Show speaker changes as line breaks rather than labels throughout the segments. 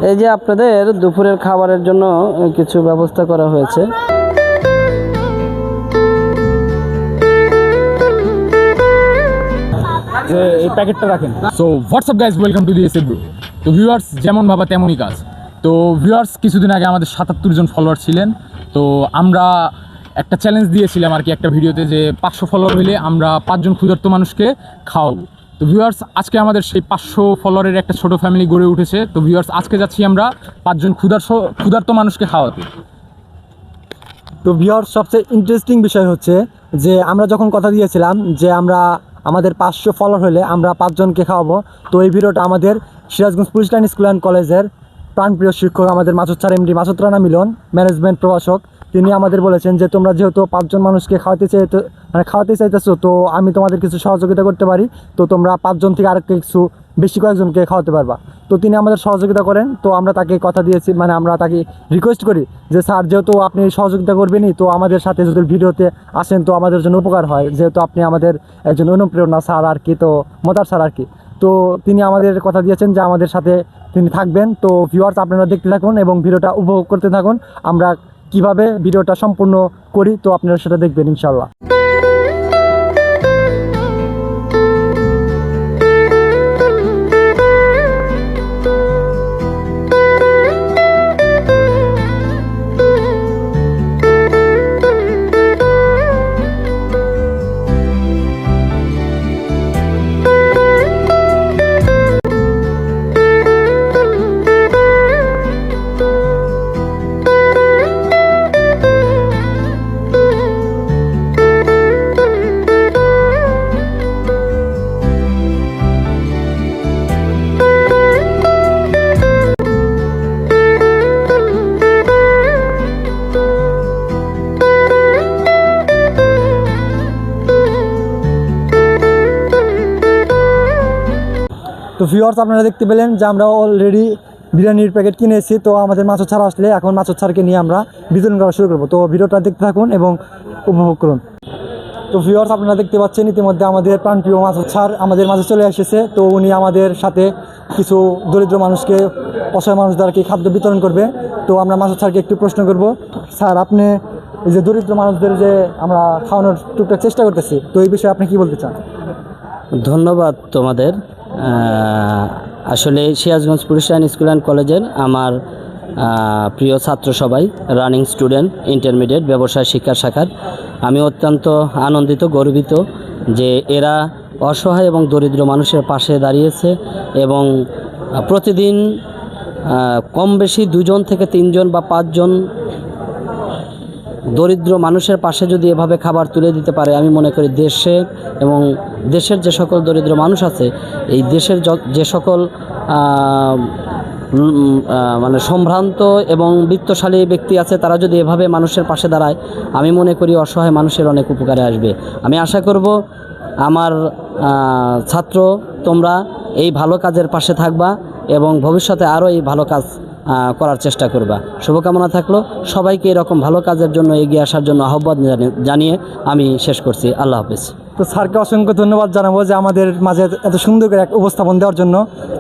এই যে আপনাদের দুপুরের খাবারের জন্য কিছু ব্যবস্থা করা হয়েছে।
এই প্যাকেটটা রাখেন। So WhatsApp guys, welcome to the SA group. তো ভিউয়ার্স, যেমন ভাবা তেমনই কাজ। তো ভিউয়ার্স, কিছুদিন আগে আমাদের 77 জন ফলোয়ার ছিলেন। তো আমরা একটা চ্যালেঞ্জ দিয়েছিলাম আর কি একটা ভিডিওতে, যে 500 ফলোয়ার হইলে আমরা 5 জন ক্ষুধার্ত মানুষকে খাওয়াবো। তো ভিউয়ার্স, আজকে আমাদের সেই 500 ফলোয়ারের একটা ছোট ফ্যামিলি গড়ে উঠেছে। তো ভিউয়ার্স, আজকে যাচ্ছি আমরা 5 জন ক্ষুধার্ত মানুষকে খাওয়াতে।
তো ভিউয়ার্স, সবচেয়ে ইন্টারেস্টিং বিষয় হচ্ছে যে আমরা যখন কথা দিয়েছিলাম যে আমরা আমাদের 500 ফলোয়ার হলে আমরা 5 জনকে খাওয়াবো। তো এই ভিডিওটা আমাদের Sirajganj police line school and কলেজের প্রাণপ্রিয় শিক্ষক আমাদের মাসুদ স্যার, এমডি মাসুদ রানা মিলন, ম্যানেজমেন্ট প্রভাষক, তিনি আমাদের বলেছেন যে তোমরা যেহেতু 5 জন মানুষকে খাওয়াতে চাইতেছো, তো আমি তোমাদের কিছু সহযোগিতা করতে পারি। তো তোমরা 5 জন থেকে আরেকটু কিছু বেশি কয়েকজনকে খাওয়াতে পারবা। তো তিনি আমাদের সহযোগিতা করেন। তো আমরা তাকে কথা দিয়েছি, আমরা তাকে রিকোয়েস্ট করি যে স্যার, যেহেতু আপনি সহযোগিতা করবেনই, তো আমাদের সাথে যদি ভিডিওতে আসেন তো আমাদের জন্য উপকার হয়, যেহেতু আপনি আমাদের একজন অনুপ্রেরণা স্যার আর কি, তো মতার স্যার আর কি। তো তিনি আমাদের কথা দিয়েছেন যে আমাদের সাথে তিনি থাকবেন। তো ভিউয়ার্স, আপনারা দেখতে থাকুন এবং ভিডিওটা উপভোগ করতে থাকুন। আমরা কিভাবে ভিডিওটা সম্পূর্ণ করি, তো আপনারা সেটা দেখবেন ইনশাল্লাহ। তো ভিউয়ার্স, আপনারা দেখতে পেলেন যে আমরা অলরেডি বিরিয়ানির প্যাকেট কিনেছি। তো আমাদের মাসুদ স্যার আসলে এখন মাসুদ স্যারকে নিয়ে আমরা বিতরণ করা শুরু করবো। তো ভিডিওটা দেখতে থাকুন এবং উপভোগ করুন। তো ভিউয়ার্স, আপনারা দেখতে পাচ্ছেন ইতিমধ্যে আমাদের প্রাণপ্রিয় মাসুদ স্যার আমাদের মাঝে চলে এসেছে। তো উনি আমাদের সাথে কিছু দরিদ্র মানুষকে, অসহায় মানুষদেরকে খাদ্য বিতরণ করবে। তো আমরা মাসুদ স্যারকে একটু প্রশ্ন করব, স্যার, আপনি এই যে দরিদ্র মানুষদের যে আমরা খাওয়ানোর টুকটাক চেষ্টা করতেছি, তো এই বিষয়ে আপনি কি বলতে চান?
ধন্যবাদ তোমাদের। আসলে Sirajganj police line school and কলেজের আমার প্রিয় ছাত্র সবাই, রানিং স্টুডেন্ট, ইন্টারমিডিয়েট ব্যবসায় শিক্ষা শাখার, আমি অত্যন্ত আনন্দিত, গর্বিত যে এরা অসহায় এবং দরিদ্র মানুষের পাশে দাঁড়িয়েছে এবং প্রতিদিন কম বেশি 2 জন থেকে 3 জন বা 5 জন দরিদ্র মানুষের পাশে যদি এভাবে খাবার তুলে দিতে পারে, আমি মনে করি দেশের যে সকল দরিদ্র মানুষ আছে, এই দেশের যে সকল মানে সম্ভ্রান্ত এবং বিত্তশালী ব্যক্তি আছে, তারা যদি এভাবে মানুষের পাশে দাঁড়ায়, আমি মনে করি অসহায় মানুষের অনেক উপকারে আসবে। আমি আশা করব আমার ছাত্র তোমরা এই ভালো কাজের পাশে থাকবা এবং ভবিষ্যতে আরও এই ভালো কাজ করার চেষ্টা করবা। শুভকামনা থাকলো সবাইকে এরকম ভালো কাজের জন্য এগিয়ে আসার জন্য আহ্বান জানিয়ে আমি শেষ করছি। আল্লাহ হাফেজ।
তো স্যারকে অসংখ্য ধন্যবাদ জানাবো যে আমাদের মাঝে এত সুন্দর করে এক উপস্থাপন দেওয়ার জন্য।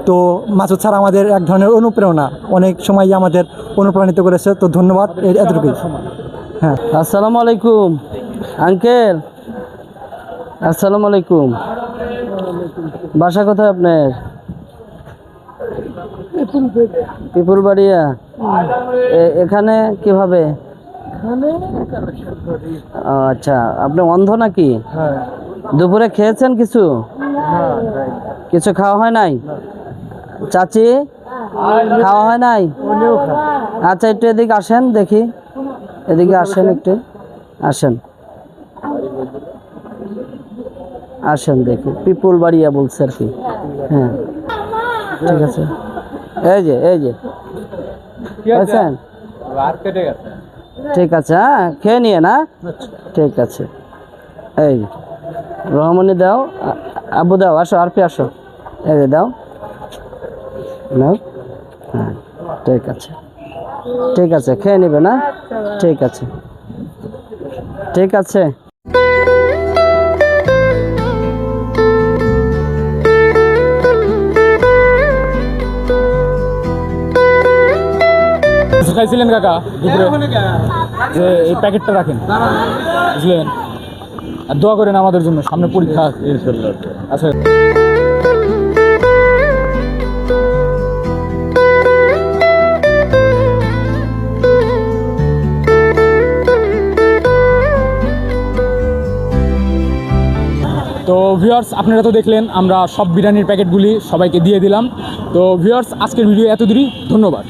তো মাসুদ স্যার আমাদের এক ধরনের অনুপ্রেরণা, অনেক সময় আমাদের অনুপ্রাণিত করেছে। তো ধন্যবাদ, এতটুকুই। হ্যাঁ,
আসসালামু আলাইকুম আঙ্কেল। আসসালামু আলাইকুম। বাসা কোথায় আপনার? পিপুলবাড়িয়া। এখানে কিভাবে? আচ্ছা, আপনি অন্ধ নাকি? দুপুরে খেয়েছেন কিছু? কিছু খাওয়া হয় নাই? চাচি, খাওয়া হয় নাই? আচ্ছা, একটু এদিকে আসেন দেখি, এদিকে আসেন, একটু আসেন, আসেন দেখি। পিপুলবাড়িয়া বলছে আর কি। হ্যাঁ, ঠিক আছে। এই যে বুঝছেন? ঠিক আছে, হ্যাঁ, খেয়ে নিয়ে না। ঠিক আছে। এই রহমনি দাও, আব্বু দাও, আসো, আরপি আসো, এই যে দাও, নাও। হ্যাঁ, ঠিক আছে, ঠিক আছে, খেয়ে নিবে না? ঠিক আছে, ঠিক আছে।
কিছু খাইছিলেন কাকা দুপুরে? যে এই প্যাকেটটা রাখেন, বুঝলেন? আর দোয়া করেন আমাদের জন্য, সামনে পরীক্ষা আছে। আচ্ছা, তো ভিউয়ার্স আপনারা তো দেখলেন আমরা সব বিরিয়ানির প্যাকেটগুলি সবাইকে দিয়ে দিলাম। তো ভিউয়ার্স আজকের ভিডিও এত দূরই, ধন্যবাদ।